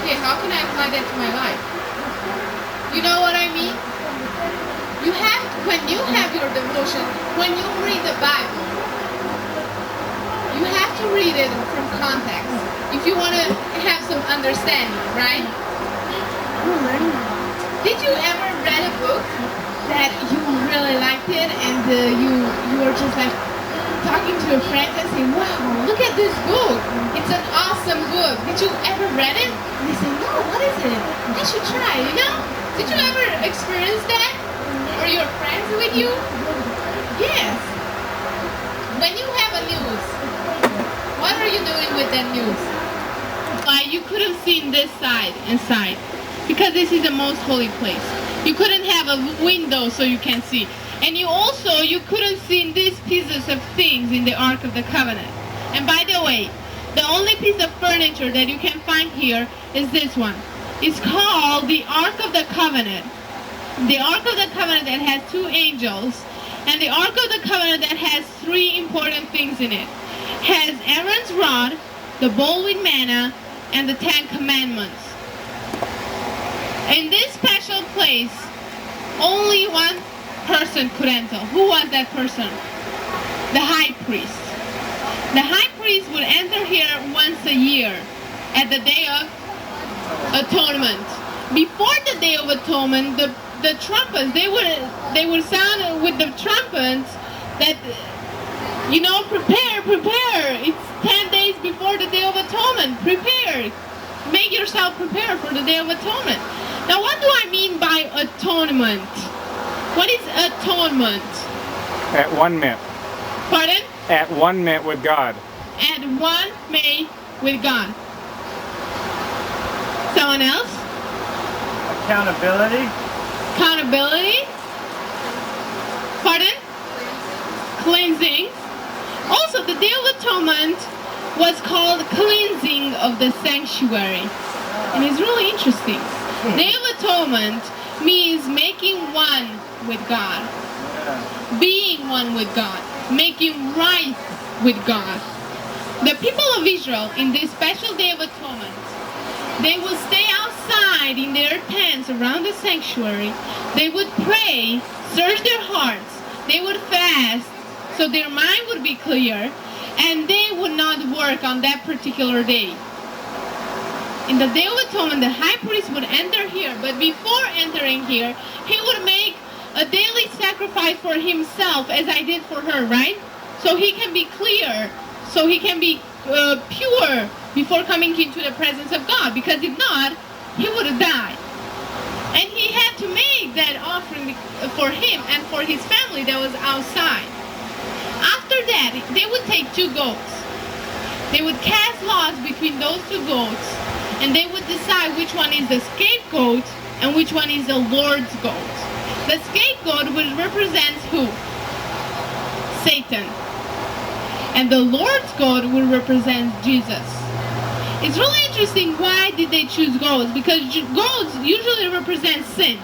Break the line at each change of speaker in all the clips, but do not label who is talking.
okay, how can I apply that to my life? You know what I mean? You have, when you have your devotion, when you read the Bible, you have to read it from context. If you want to have some understanding, right? Did you ever read a book that you really liked it and you were just like talking to a friend and saying, wow, look at this book. It's an awesome book. Did you ever read it? And they say, no, what is it? I should try, you know? Did you ever experience that? Or your friends with you? Yes. When you have a news, what are you doing with that news? Why you couldn't see in this side inside, because this is the most holy place. You couldn't have a window so you can see. And you couldn't see in these pieces of things in the Ark of the Covenant. And by the way, the only piece of furniture that you can find here is this one. It's called the Ark of the Covenant. The Ark of the Covenant that has two angels, and the Ark of the Covenant that has three important things in it. Has Aaron's rod, the bowl with manna, and the 10 Commandments. In this special place, only one person could enter. Who was that person? The high priest. The high priest would enter here once a year at the Day of Atonement. Before the Day of Atonement, the trumpets, they would sound with the trumpets that, you know, prepare. It's 10 days before the Day of Atonement. Prepare. Make yourself prepare for the Day of Atonement. Now, what do I mean by atonement? What is atonement?
At one mint.
Pardon?
At one mint with God.
At one may with God. Someone else?
Accountability.
Accountability. Pardon? Cleansing. Also, the Day of Atonement was called cleansing of the sanctuary. And it's really interesting. Day of Atonement means making one with God. Being one with God. Making right with God. The people of Israel, in this special Day of Atonement, they would stay outside in their tents around the sanctuary. They would pray, search their hearts. They would fast, so their mind would be clear, and they would not work on that particular day. In the Day of Atonement, the high priest would enter here, but before entering here, he would make a daily sacrifice for himself, as I did for her, right? So he can be clear, so he can be pure before coming into the presence of God, because if not, he would have died. And he had to make that offering for him and for his family that was outside. After that, they would take 2 goats. They would cast lots between those 2 goats, and they would decide which one is the scapegoat and which one is the Lord's goat. The scapegoat would represent who? Satan. And the Lord's goat would represent Jesus. It's really interesting, why did they choose goats? Because goats usually represent sin.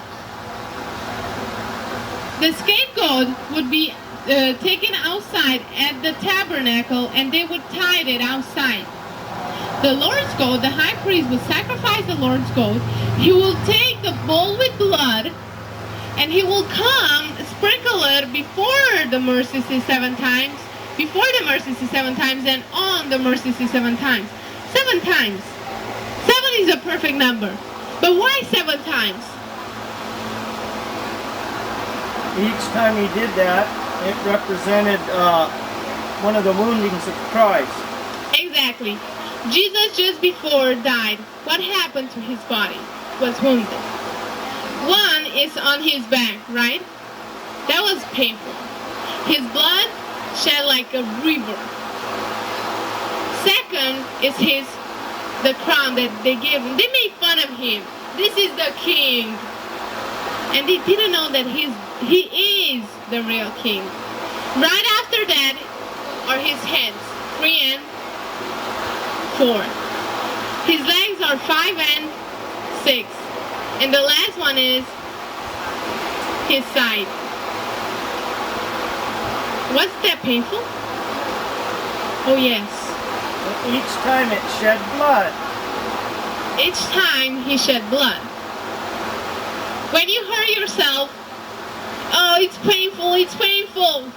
The scapegoat would be taken outside at the tabernacle, and they would tie it outside. The Lord's goat, the high priest would sacrifice the Lord's goat. He will take the bowl with blood, and he will come, sprinkle it before the mercy seat 7 times, before the mercy seat 7 times, and on the mercy seat 7 times. 7 times. 7 is a perfect number. But why 7 times?
Each time he did that, it represented one of the woundings of Christ.
Exactly. Jesus just before died, what happened to his body? Was wounded. One is on his back, right? That was painful. His blood shed like a river. Second is the crown that they gave him. They made fun of him. This is the king. And they didn't know that he is the real king. Right after that are his hands, 3 and 4. His legs are 5 and 6. And the last one is his side. Was that painful? Oh yes.
Each time it shed blood.
each time he shed blood. When you hurt yourself, oh, it's painful, it's painful.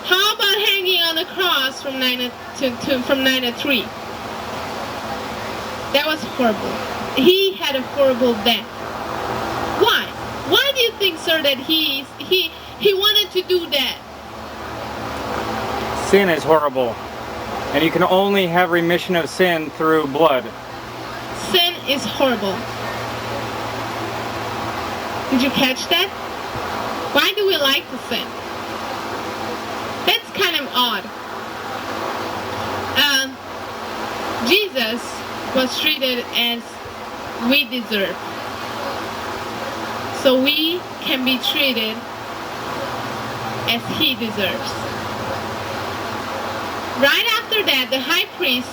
How about hanging on the cross from 9 to 3? That was horrible. He had a horrible death. Why? Why do you think, sir, that he wanted to do that?
Sin is horrible. And you can only have remission of sin through blood.
Sin is horrible. Did you catch that? Why do we like to sin? That's kind of odd. Jesus was treated as we deserve. So we can be treated as he deserves. Right after that, the high priest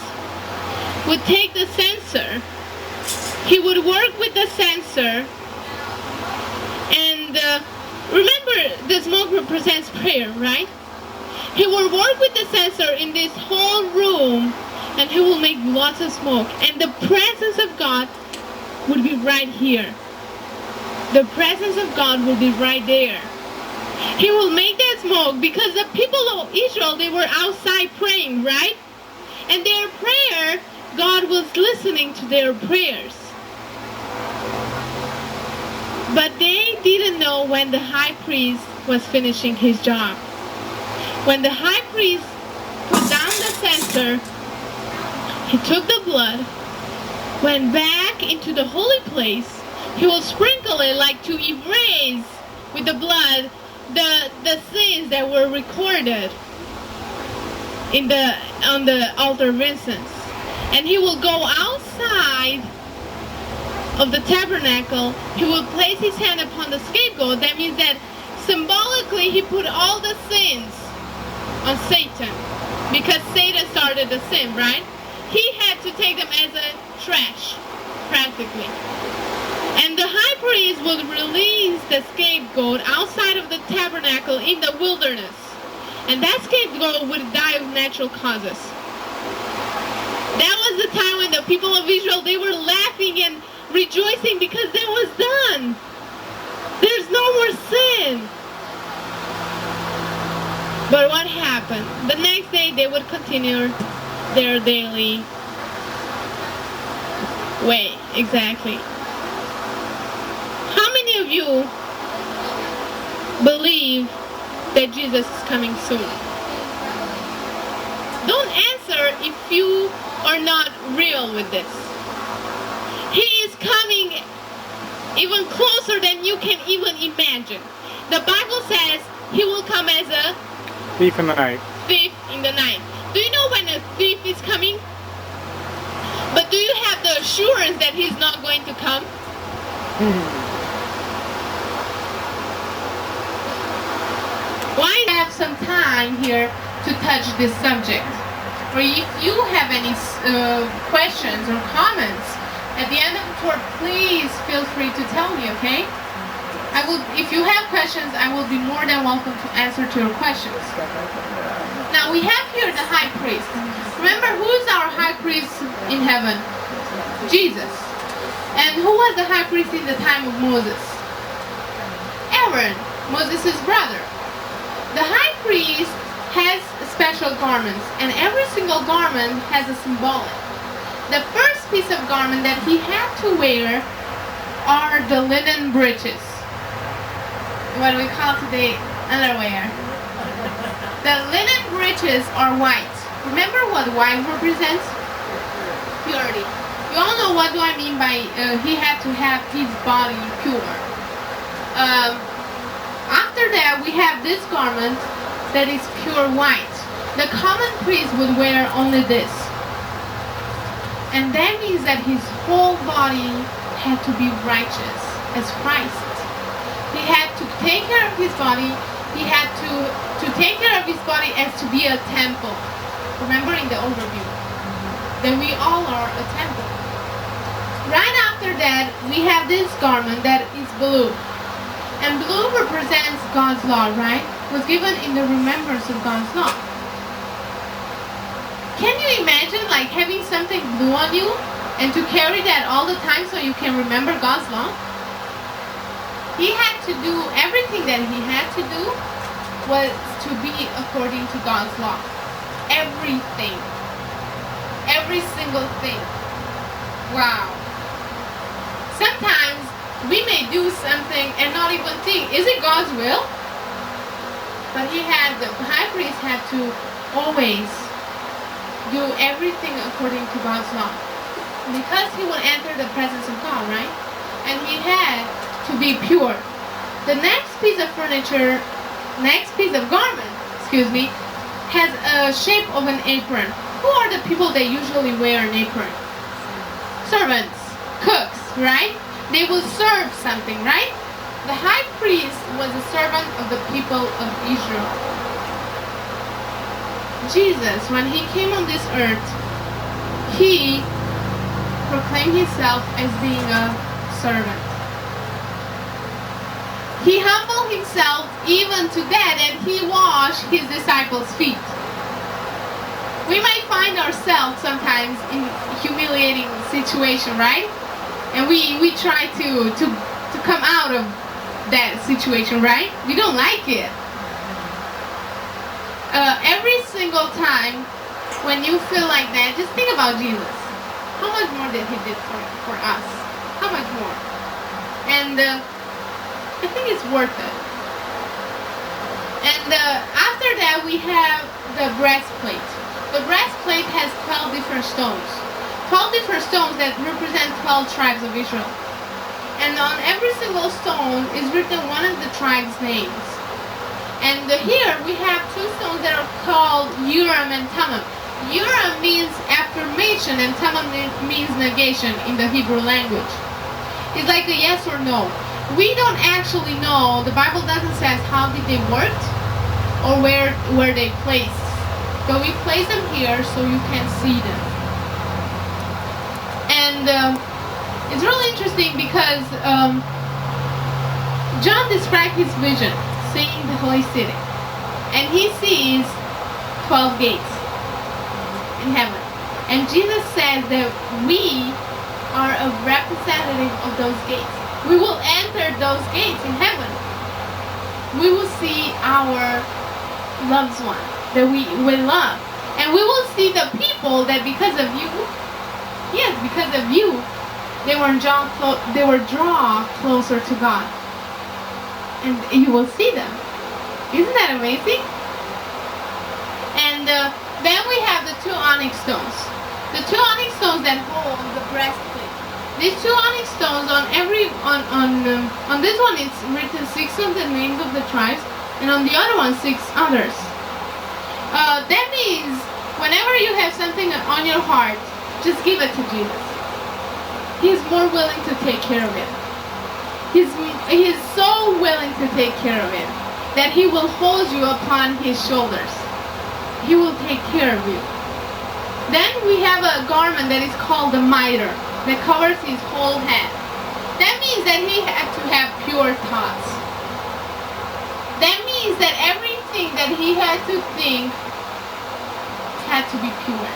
would take the censer. He would work with the censer. And remember, the smoke represents prayer, right? He will work with the censer in this whole room, and he will make lots of smoke. And the presence of God would be right here. The presence of God will be right there. He will make that smoke because the people of Israel, they were outside praying, right? And their prayer, God was listening to their prayers. But they didn't know when the high priest was finishing his job. When the high priest put down the censer, he took the blood, went back into the holy place. He will sprinkle it like to erase with the blood the sins that were recorded on the altar of incense. And he will go outside of the tabernacle. He will place his hand upon the scapegoat. That means that symbolically he put all the sins on Satan, because Satan started the sin, right? He had to take them as a trash, practically. And the high priest would release the scapegoat outside of the tabernacle in the wilderness. And that scapegoat would die of natural causes. That was the time when the people of Israel, they were laughing and rejoicing because it was done. There's no more sin. But what happened? The next day they would continue their daily way. Exactly. How many of you believe that Jesus is coming soon? Don't answer if you are not real with this. He is coming even closer than you can even imagine. The Bible says he will come as a
thief in the night.
Thief in the night. Do you know when a thief is coming? But do you have the assurance that he's not going to come? Why have some time here to touch this subject? Or if you have any questions or comments at the end of the tour, please feel free to tell me, okay? If you have questions, I will be more than welcome to answer to your questions. Now we have here the high priest. Remember, who is our high priest in heaven? Jesus. And who was the high priest in the time of Moses? Aaron, Moses' brother. The high priest has special garments, and every single garment has a symbolic. The first piece of garment that he had to wear are the linen breeches. What we call today underwear. The linen breeches are white. Remember what white represents? Purity. You all know what do I mean by he had to have his body pure. After that, we have this garment that is pure white. The common priest would wear only this. And that means that his whole body had to be righteous as Christ. He had to take care of his body. He had to take care of his body as to be a temple. Remember in the overview that we all are a temple. Right after that, we have this garment that is blue. And blue represents God's law, right? It was given in the remembrance of God's law. Can you imagine like having something blue on you and to carry that all the time so you can remember God's law. He had to do everything that he had to do was to be according to God's law. Everything. Every single thing. Wow. Sometimes we may do something and not even think, is it God's will? But the high priest had to always do everything according to God's law. Because he would enter the presence of God, right? And he had to be pure. The next piece of furniture, next piece of garment, has a shape of an apron. Who are the people that usually wear an apron? Servants, cooks, right? They will serve something, right? The high priest was a servant of the people of Israel. Jesus, when he came on this earth, he proclaimed himself as being a servant. He humbled himself even to that, and he washed his disciples' feet. We might find ourselves sometimes in humiliating situation, right? And we try to come out of that situation, right? We don't like it. Every single time when you feel like that, just think about Jesus. How much more did he did for us? How much more? And I think it's worth it. And after that, we have the breastplate. The breastplate has 12 different stones. 12 different stones that represent 12 tribes of Israel. And on every single stone is written one of the tribes' names. And here we have two stones that are called Urim and Thummim. Urim means affirmation and Thummim means negation in the Hebrew language. It's like a yes or no. We don't actually know, the Bible doesn't say how did they work or where they placed. But we place them here so you can see them. And it's really interesting because John described his vision, seeing the holy city. And he sees 12 gates in heaven. And Jesus said that we are a representative of those gates. We will enter those gates in heaven. We will see our loved one that we love. And we will see the people that because of you, yes, because of you, they were drawn closer to God. And you will see them. Isn't that amazing? And then we have the two onyx stones. The two onyx stones that hold the breastplate. These two onyx stones on this one it's written 6 of the names of the tribes, and on the other one 6 others. That means whenever you have something on your heart, just give it to Jesus. He's more willing to take care of it. He's so willing to take care of it that he will hold you upon his shoulders. He will take care of you. Then we have a garment that is called the mitre that covers his whole head. That means that he had to have pure thoughts. That means that everything that he had to think had to be pure.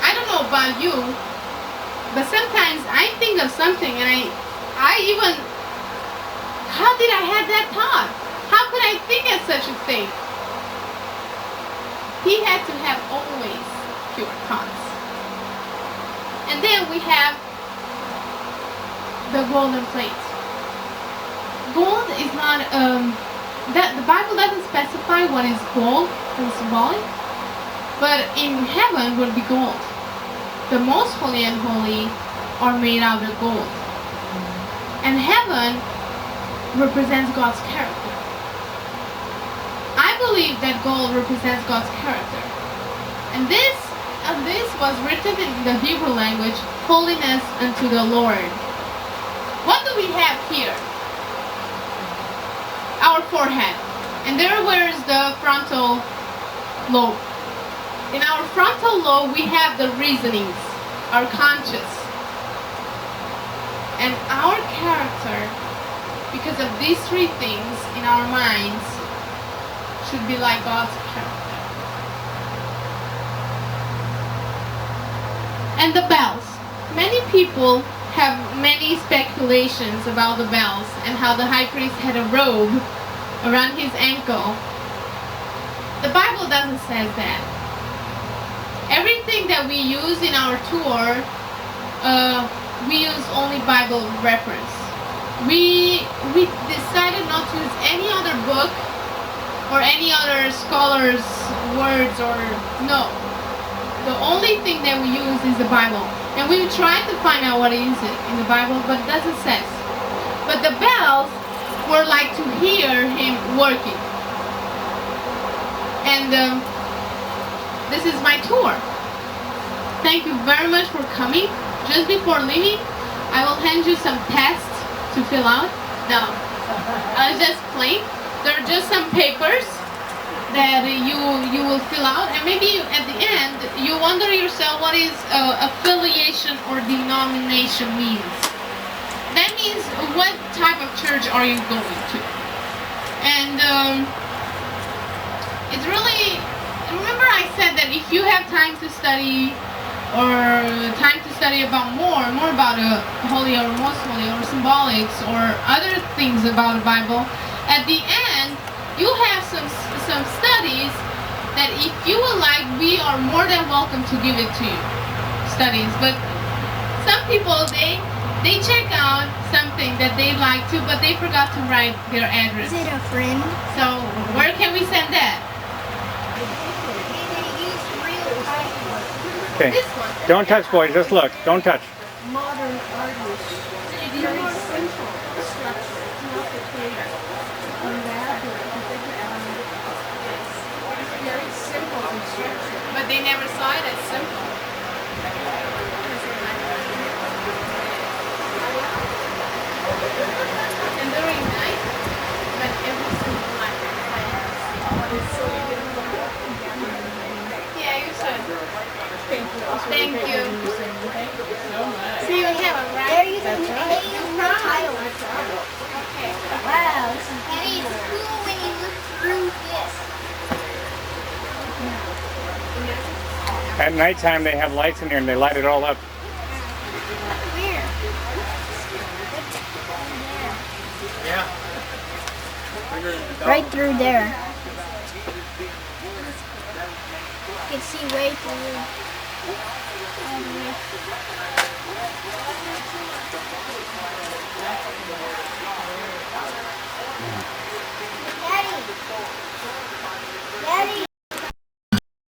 I don't know about you, but sometimes I think of something and I even, how did I have that thought? How could I think of such a thing? He had to have always pure thoughts. And then we have the golden plate. Gold is not, the Bible doesn't specify what is gold and symbolic, but in heaven would be gold. The most holy and holy are made out of gold. And heaven represents God's character. I believe that gold represents God's character. And this was written in the Hebrew language, holiness unto the Lord. What do we have here? Our forehead. And there where is the frontal lobe. In our frontal lobe we have the reasonings, our conscience. And our character, because of these three things in our minds, should be like God's character. And the bells. Many people have many speculations about the bells and how the high priest had a robe around his ankle. The Bible doesn't say that. Everything that we use in our tour, we use only Bible reference. We decided not to use any other book or any other scholar's words or no. The only thing that we use is the Bible. And we tried to find out what is it in the Bible, but it doesn't say. But the bells were like to hear him working. And this is my tour. Thank you very much for coming. Just before leaving, I will hand you some tests to fill out. No, I was just playing. There are just some papers that you will fill out, and maybe at the end you wonder yourself what is affiliation or denomination means. That means what type of church are you going to? And it's really, remember I said that if you have time to study or time to study about more about holy or most holy or symbolics or other things about the Bible, at the end you have some studies that if you would like, we are more than welcome to give it to you. Studies, but some people they check out something that they like to, but they forgot to write their address.
Is it a friend?
So where can we send that?
Okay.
This one.
Don't touch, boys. Just look. Don't touch.
Modern artists. Very simple structure, complicated, elaborate. Very simple in structure.
But they never saw it as simple. And during night, but every single night. Yeah, you should. Thank you.
So you have a right. There you go. Tile.
Okay.
Wow. And it's cool when you look through this.
At nighttime, they have lights in here and they light it all up.
Where?
Yeah.
Right through there. You can see way through. Daddy! Daddy!